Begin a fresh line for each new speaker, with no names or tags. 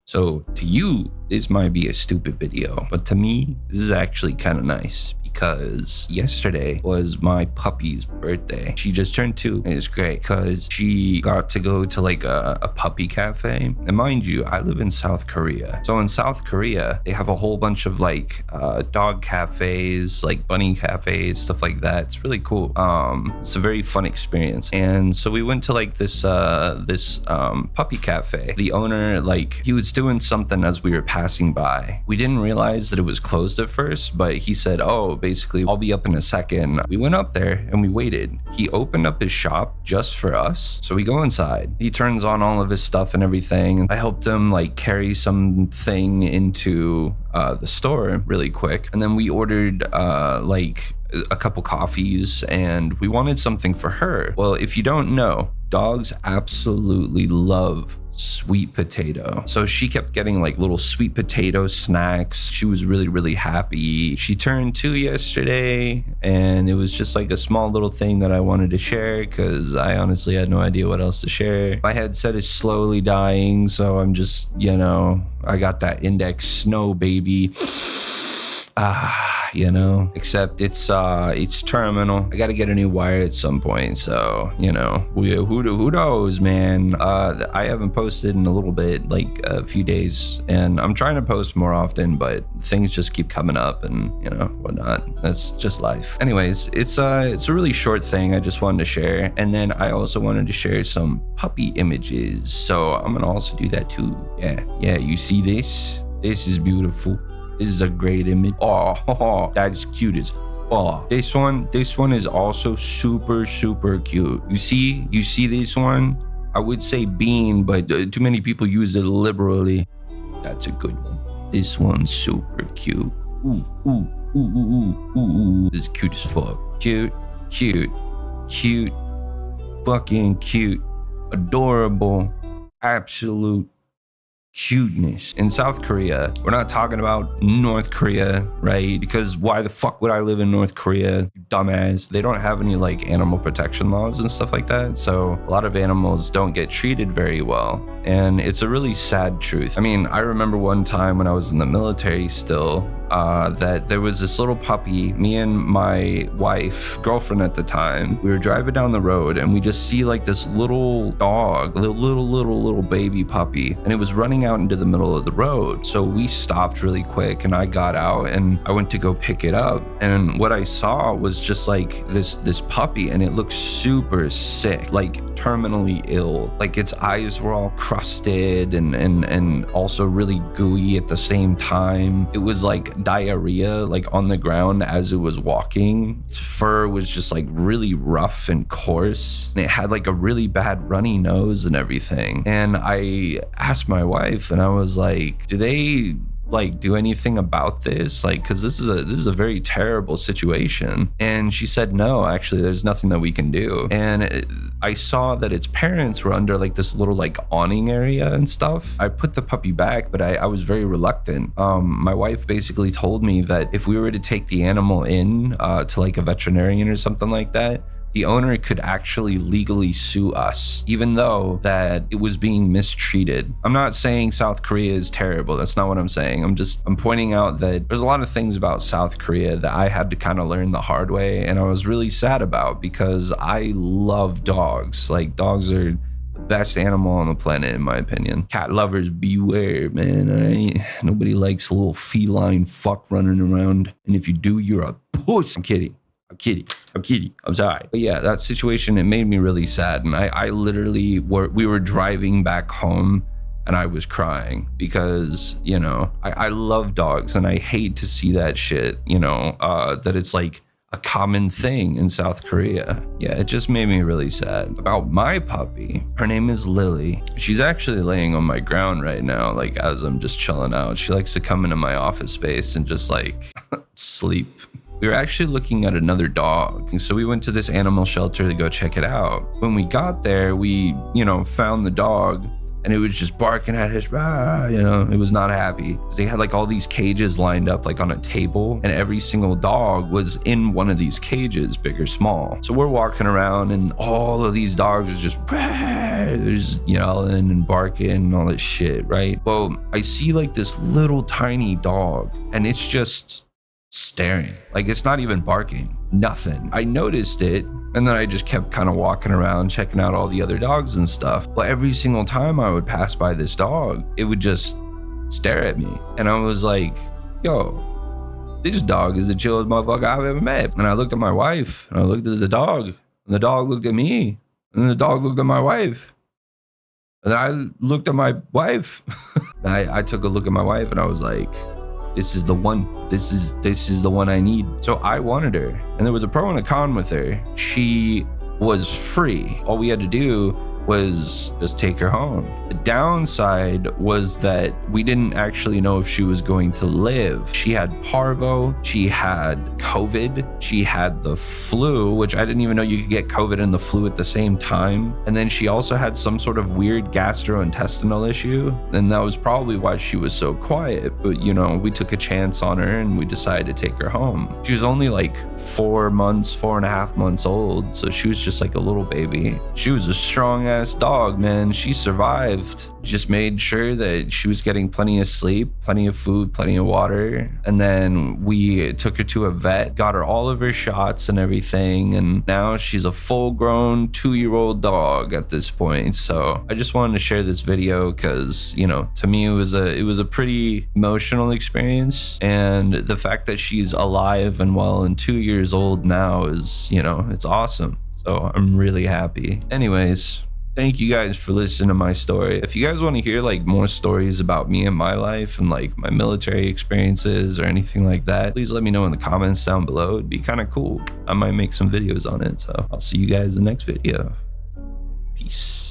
So to you, this might be a stupid video, but to me, this is actually kind of nice because yesterday was my puppy's birthday. She just turned 2 and it's great because she got to go to like a puppy cafe. And mind you, I live in South Korea. So in South Korea, they have a whole bunch of like dog cafes, like bunny cafes, stuff like that. It's really cool. It's a very fun experience. And so we went to like this puppy cafe. The owner, like he was doing something as we were passing by. We didn't realize that it was closed at first, but he said, oh, basically, I'll be up in a second. We went up there and we waited. He opened up his shop just for us. So we go inside. He turns on all of his stuff and everything. I helped him like carry something into the store really quick. And then we ordered like a couple coffees and we wanted something for her. Well, if you don't know, dogs absolutely love sweet potato. So she kept getting like little sweet potato snacks. She was really, really happy. She turned 2 yesterday and it was just like a small little thing that I wanted to share because I honestly had no idea what else to share. My headset is slowly dying, so I'm just, I got that index snow baby. Except it's terminal. I got to get a new wire at some point. So, who knows, man? I haven't posted in a little bit, like a few days, and I'm trying to post more often, but things just keep coming up and, whatnot. That's just life. Anyways, it's a really short thing I just wanted to share. And then I also wanted to share some puppy images. So I'm going to also do that too. Yeah. You see this? This is beautiful. This is a great image. Oh, that is cute as fuck. This one is also super, super cute. You see this one? I would say bean, but too many people use it liberally. That's a good one. This one's super cute. Ooh. This is cute as fuck. Cute. Fucking cute. Adorable. Absolute cuteness. In South Korea, we're not talking about North Korea, right? Because why the fuck would I live in North Korea, you dumbass? They don't have any like animal protection laws and stuff like that. So a lot of animals don't get treated very well. And it's a really sad truth. I mean, I remember one time when I was in the military still, that there was this little puppy. Me and my girlfriend at the time, we were driving down the road and we just see like this little dog, little baby puppy, and it was running out into the middle of the road. So we stopped really quick and I got out and I went to go pick it up. And what I saw was just like this puppy, and it looked super sick, like terminally ill. Like its eyes were all crusted and also really gooey at the same time. It was like diarrhea like on the ground as it was walking. Its fur was just like really rough and coarse, and it had like a really bad runny nose and everything. And I asked my wife and I was like, do they like do anything about this? Like, cause this is a very terrible situation. And she said, no, actually there's nothing that we can do. And I saw that its parents were under like this little like awning area and stuff. I put the puppy back, but I was very reluctant. My wife basically told me that if we were to take the animal in to like a veterinarian or something like that, the owner could actually legally sue us, even though that it was being mistreated. I'm not saying South Korea is terrible. That's not what I'm saying. I'm pointing out that there's a lot of things about South Korea that I had to kind of learn the hard way, and I was really sad about because I love dogs. Like, dogs are the best animal on the planet, in my opinion. Cat lovers beware, man. Nobody likes a little feline fuck running around, and if you do, you're a puss. I'm kidding. I'm sorry. But yeah, that situation, it made me really sad. And I literally we were driving back home and I was crying because, I love dogs and I hate to see that shit, that it's like a common thing in South Korea. Yeah, it just made me really sad. About my puppy, her name is Lily. She's actually laying on my ground right now, like as I'm just chilling out. She likes to come into my office space and just like sleep. We were actually looking at another dog, and so we went to this animal shelter to go check it out. When we got there, we, found the dog, and it was just barking at his, it was not happy. They had like all these cages lined up like on a table, and every single dog was in one of these cages, big or small. So we're walking around and all of these dogs are just yelling and barking and all this shit, right? Well, I see like this little tiny dog, and it's just staring. Like, it's not even barking, nothing. I noticed it, and then I just kept kind of walking around checking out all the other dogs and stuff. But every single time I would pass by this dog, it would just stare at me. And I was like, yo, this dog is the chillest motherfucker I've ever met. And I looked at my wife, and I looked at the dog, and the dog looked at me, and the dog looked at my wife. And I looked at my wife. I took a look at my wife, and I was like, this is the one. This is the one I need. So I wanted her, and there was a pro and a con with her. She was free. All we had to do was just take her home. The downside was that we didn't actually know if she was going to live. She had parvo, she had COVID, she had the flu, which I didn't even know you could get COVID and the flu at the same time. And then she also had some sort of weird gastrointestinal issue. And that was probably why she was so quiet. But we took a chance on her and we decided to take her home. She was only like 4.5 months old. So she was just like a little baby. She was a strong ass dog, man. She survived. Just made sure that she was getting plenty of sleep, plenty of food, plenty of water. And then we took her to a vet, got her all of her shots and everything. And now she's a full-grown 2-year-old dog at this point. So I just wanted to share this video because, to me it was a pretty emotional experience. And the fact that she's alive and well and 2 years old now is, it's awesome. So I'm really happy. Anyways, thank you guys for listening to my story. If you guys want to hear like more stories about me and my life and like my military experiences or anything like that, please let me know in the comments down below. It'd be kind of cool. I might make some videos on it. So I'll see you guys in the next video. Peace.